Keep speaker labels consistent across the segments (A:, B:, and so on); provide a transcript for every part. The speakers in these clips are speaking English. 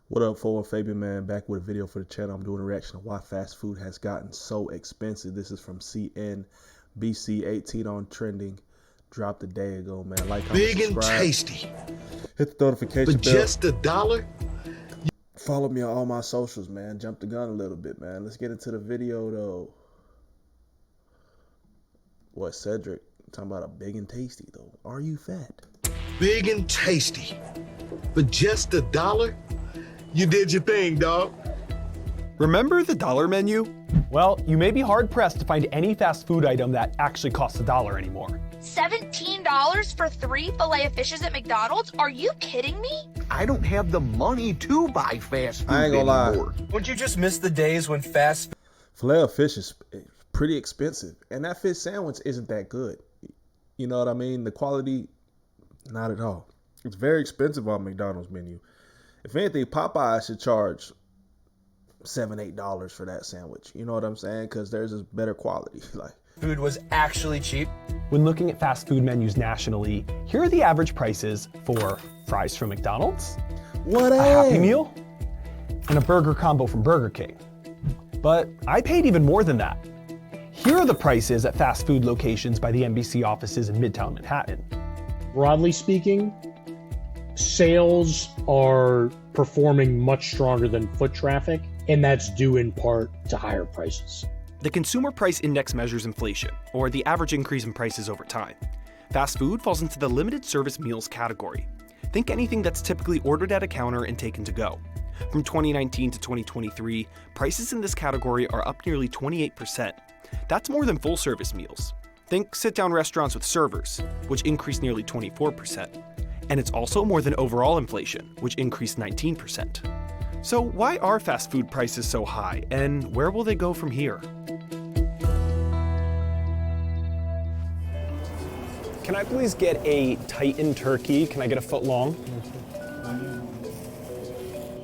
A: What up, BigBossFabo, man? Back with a video for the channel. I'm doing a reaction to why fast food has gotten so expensive. This is from CNBC18 on trending. Dropped a day ago, man. Like, comment,
B: Big and
A: subscribe.
B: tasty.
A: Hit the notification
B: For
A: bell.
B: just $1?
A: Follow me on all my socials, man. Jump the gun a little bit, man. Let's get into the video, though. What, Cedric? Talking about a big and tasty, though. Are you fat?
B: Big and tasty. For just $1? You did your thing, dog.
C: Remember the dollar menu? Well, you may be hard-pressed to find any fast food item that actually costs $1 anymore.
D: $17 for 3 filet-o-fishes at McDonald's? Are you kidding me?
E: I don't have the money to buy fast food
A: I ain't gonna
E: anymore.
A: lie.
F: Don't you just miss the days when fast
A: Filet of fish is pretty expensive, and that fish sandwich isn't that good. You know what I mean? The quality, not at all. It's very expensive on McDonald's menu. If anything, Popeye should charge $7, $8 for that sandwich. You know what I'm saying? Because theirs is better quality. Like,
F: food was actually cheap?
C: When looking at fast food menus nationally, here are the average prices for fries from McDonald's,
A: what
C: a Happy Meal, and a burger combo from Burger King. But I paid even more than that. Here are the prices at fast food locations by the NBC offices in Midtown Manhattan.
G: Broadly speaking, sales are performing much stronger than foot traffic, and that's due in part to higher prices.
H: The Consumer Price Index measures inflation, or the average increase in prices over time. Fast food falls into the limited service meals category. Think anything that's typically ordered at a counter and taken to go. From 2019 to 2023, prices in this category are up nearly 28%. That's more than full-service meals. Think sit-down restaurants with servers, which increased nearly 24%. And it's also more than overall inflation, which increased 19%. So why are fast food prices so high, and where will they go from here?
C: Can I please get a Titan turkey? Can I get a foot long?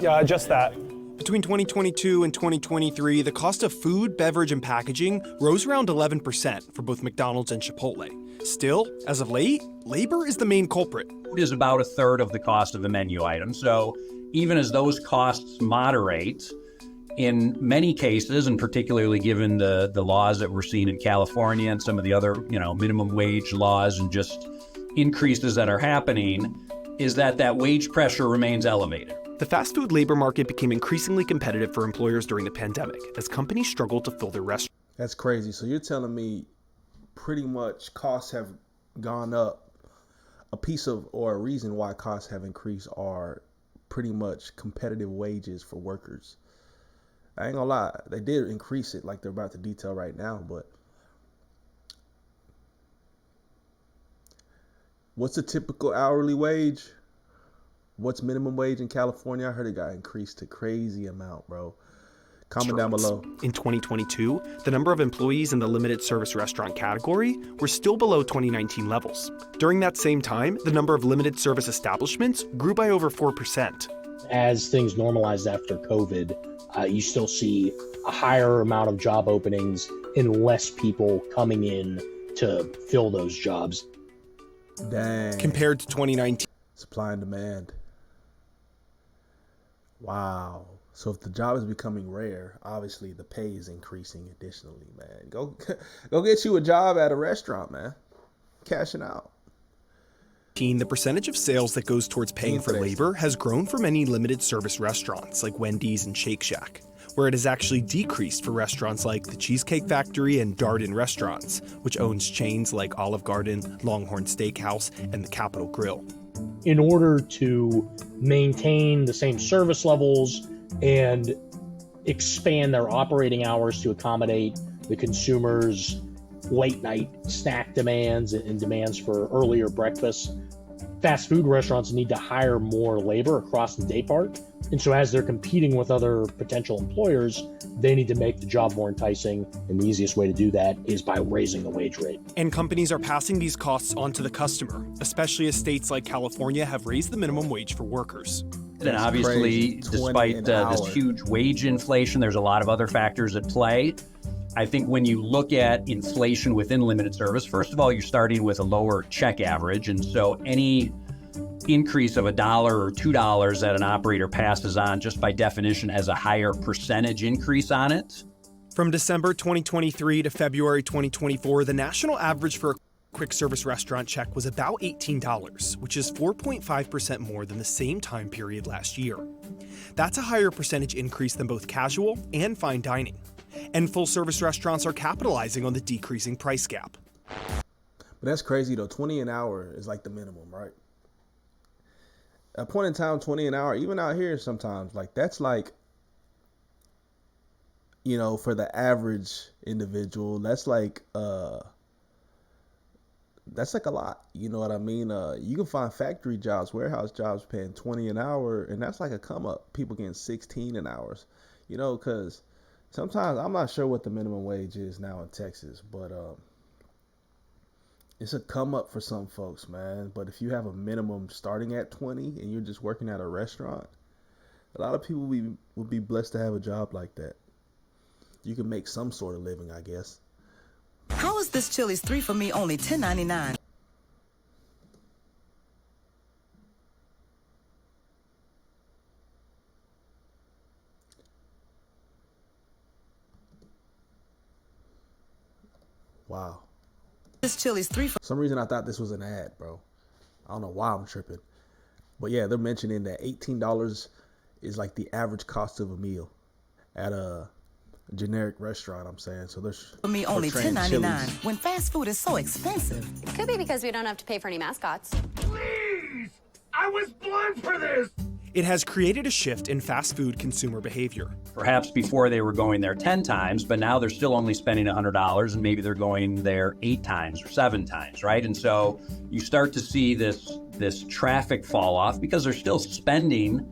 C: Yeah, just that.
H: Between 2022 and 2023, the cost of food, beverage, and packaging rose around 11% for both McDonald's and Chipotle. Still, as of late, labor is the main culprit.
I: Food is about a third of the cost of a menu item. So even as those costs moderate, in many cases, and particularly given the laws that we're seeing in California and some of the other, minimum wage laws and just increases that are happening, is that wage pressure remains elevated.
H: The fast food labor market became increasingly competitive for employers during the pandemic as companies struggled to fill their restaurants.
A: That's crazy. So you're telling me pretty much costs have gone up. A piece of, or a reason why costs have increased are pretty much competitive wages for workers. I ain't gonna lie, they did increase it like they're about to detail right now, but what's a typical hourly wage? What's minimum wage in California? I heard it got increased to crazy amount, bro. Comment down below.
H: In 2022, the number of employees in the limited service restaurant category were still below 2019 levels. During that same time, the number of limited service establishments grew by over 4%.
G: As things normalized after COVID, you still see a higher amount of job openings and less people coming in to fill those jobs.
A: Dang.
H: Compared to 2019.
A: Supply and demand. Wow. So if the job is becoming rare, obviously the pay is increasing additionally, man. Go get you a job at a restaurant, man. Cashing out.
H: The percentage of sales that goes towards paying for labor has grown for many limited service restaurants like Wendy's and Shake Shack, where it has actually decreased for restaurants like the Cheesecake Factory and Darden Restaurants, which owns chains like Olive Garden, Longhorn Steakhouse, and the Capitol Grill.
G: In order to maintain the same service levels and expand their operating hours to accommodate the consumers' late night snack demands and demands for earlier breakfast, fast food restaurants need to hire more labor across the day part. And so as they're competing with other potential employers, they need to make the job more enticing. And the easiest way to do that is by raising the wage rate.
H: And companies are passing these costs on to the customer, especially as states like California have raised the minimum wage for workers.
I: And obviously, despite this huge wage inflation, there's a lot of other factors at play. I think when you look at inflation within limited service, first of all, you're starting with a lower check average. And so any increase of $1 or $2 that an operator passes on just by definition as a higher percentage increase on it.
H: From December 2023 to February 2024, the national average for a quick service restaurant check was about $18, which is 4.5% more than the same time period last year. That's a higher percentage increase than both casual and fine dining. And full-service restaurants are capitalizing on the decreasing price gap.
A: But that's crazy though. 20 an hour is like the minimum, right? At a point in time, 20 an hour, even out here sometimes, like that's like, you know, for the average individual, that's like a lot. You know what I mean? You can find factory jobs, warehouse jobs paying 20 an hour, and that's like a come up. People getting 16 an hour, you know, because sometimes I'm not sure what the minimum wage is now in Texas, but it's a come up for some folks, man. But if you have a minimum starting at 20 and you're just working at a restaurant, a lot of people would be blessed to have a job like that. You can make some sort of living, I guess.
J: How is this Chili's 3 for me only $10.99?
A: Wow.
J: This Chili's 3 for
A: some reason I thought this was an ad, bro. I don't know why I'm tripping. But yeah, they're mentioning that $18 is like the average cost of a meal at a generic restaurant, I'm saying. So there's
J: for me only $10.99 when fast food is so expensive.
K: It could be because we don't have to pay for any mascots.
B: Please! I was born for this!
H: It has created a shift in fast food consumer behavior.
I: Perhaps before they were going there 10 times, but now they're still only spending $100 and maybe they're going there 8 times or 7 times, right? And so you start to see this traffic fall off because they're still spending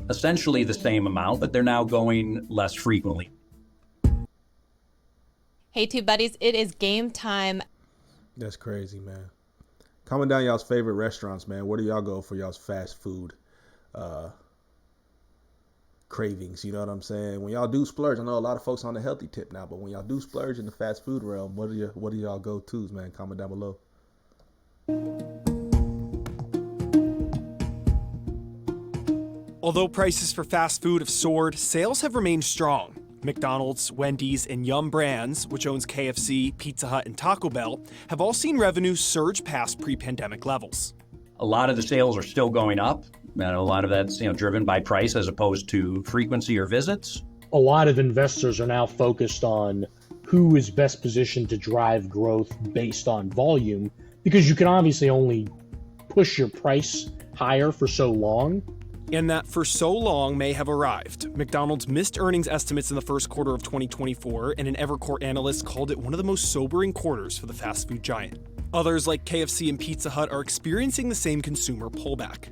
I: essentially the same amount, but they're now going less frequently.
L: Hey, Tube Buddies, it is game time.
A: That's crazy, man. Comment down y'all's favorite restaurants, man. Where do y'all go for y'all's fast food cravings? You know what I'm saying? When y'all do splurge, I know a lot of folks on the healthy tip now, but when y'all do splurge in the fast food realm, what are y'all go-tos, man? Comment down below.
H: Although prices for fast food have soared, sales have remained strong. McDonald's, Wendy's, and Yum Brands, which owns KFC, Pizza Hut, and Taco Bell, have all seen revenues surge past pre-pandemic levels.
I: A lot of the sales are still going up, and a lot of that's driven by price as opposed to frequency or visits.
G: A lot of investors are now focused on who is best positioned to drive growth based on volume, because you can obviously only push your price higher for so long.
H: And that for so long may have arrived. McDonald's missed earnings estimates in the first quarter of 2024, and an Evercore analyst called it one of the most sobering quarters for the fast food giant. Others like KFC and Pizza Hut are experiencing the same consumer pullback.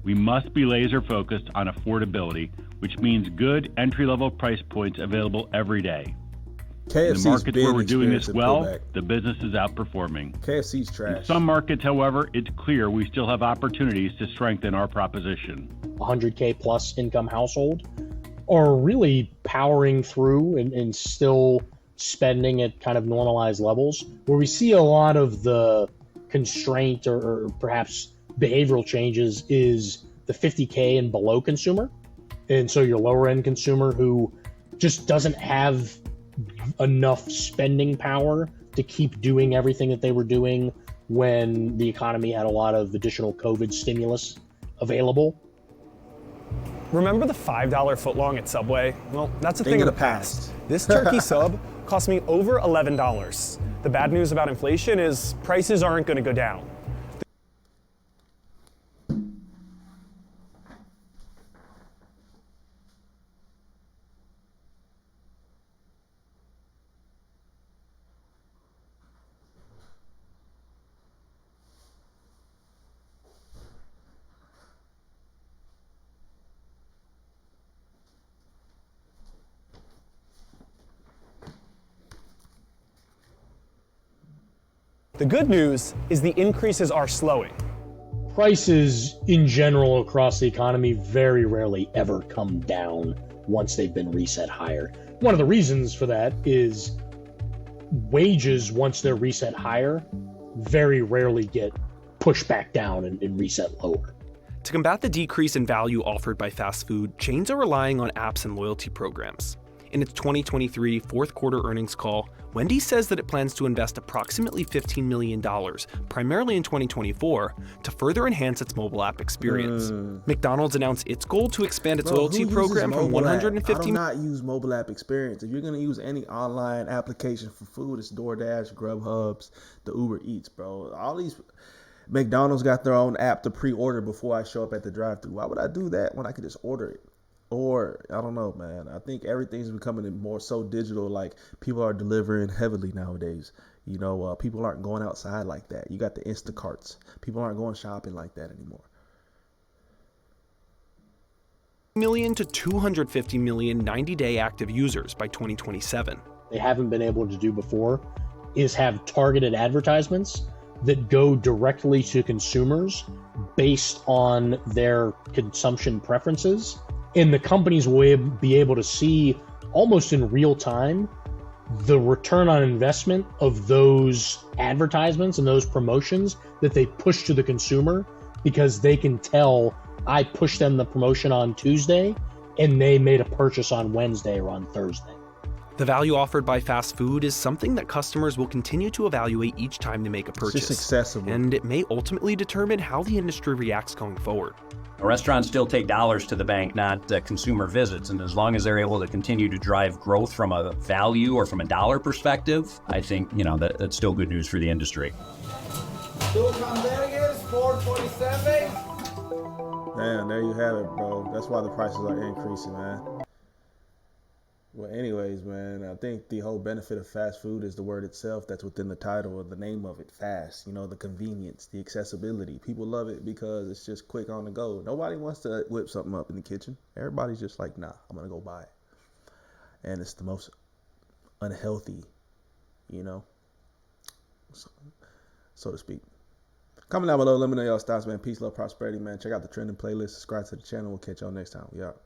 M: We must be laser focused on affordability, which means good entry-level price points available every day. In the markets where we're doing this well, the business is outperforming.
A: KFC's trash.
M: In some markets, however, it's clear we still have opportunities to strengthen our proposition.
G: 100K plus income household are really powering through and still spending at kind of normalized levels. Where we see a lot of the constraint or perhaps behavioral changes is the 50K and below consumer. And so your lower end consumer who just doesn't have enough spending power to keep doing everything that they were doing when the economy had a lot of additional COVID stimulus available.
C: Remember the $5 footlong at Subway? Well, that's a thing of the past. This turkey sub cost me over $11. The bad news about inflation is prices aren't going to go down. The good news is the increases are slowing.
G: Prices in general across the economy very rarely ever come down once they've been reset higher. One of the reasons for that is wages, once they're reset higher, very rarely get push back down and reset lower.
H: To combat the decrease in value offered by fast food, chains are relying on apps and loyalty programs. In its 2023 fourth quarter earnings call, Wendy's says that it plans to invest approximately $15 million, primarily in 2024, to further enhance its mobile app experience. McDonald's announced its goal to expand its loyalty program from 150
A: I do not use mobile app experience. If you're going to use any online application for food, it's DoorDash, Grubhubs, the Uber Eats, bro. All these McDonald's got their own app to pre-order before I show up at the drive-thru. Why would I do that when I could just order it? Or, I don't know, man. I think everything's becoming more so digital. Like, people are delivering heavily nowadays. You know, people aren't going outside like that. You got the Instacarts. People aren't going shopping like that anymore.
H: million to 250 million 90-day active users by 2027.
G: They haven't been able to do before is have targeted advertisements that go directly to consumers based on their consumption preferences. And the companies will be able to see almost in real time the return on investment of those advertisements and those promotions that they push to the consumer, because they can tell, I pushed them the promotion on Tuesday and they made a purchase on Wednesday or on Thursday.
H: The value offered by fast food is something that customers will continue to evaluate each time they make a purchase.
A: It's just accessible.
H: And it may ultimately determine how the industry reacts going forward.
I: Restaurants still take dollars to the bank, not consumer visits. And as long as they're able to continue to drive growth from a value or from a dollar perspective, I think, that's still good news for the industry.
A: Damn, there you have it, bro. That's why the prices are increasing, man. Well, anyways, man, I think the whole benefit of fast food is the word itself that's within the title or the name of it, fast. The convenience, the accessibility. People love it because it's just quick on the go. Nobody wants to whip something up in the kitchen. Everybody's just like, nah, I'm going to go buy it. And it's the most unhealthy, so to speak. Comment down below. Let me know y'all thoughts, man. Peace, love, prosperity, man. Check out the trending playlist. Subscribe to the channel. We'll catch y'all next time. We out.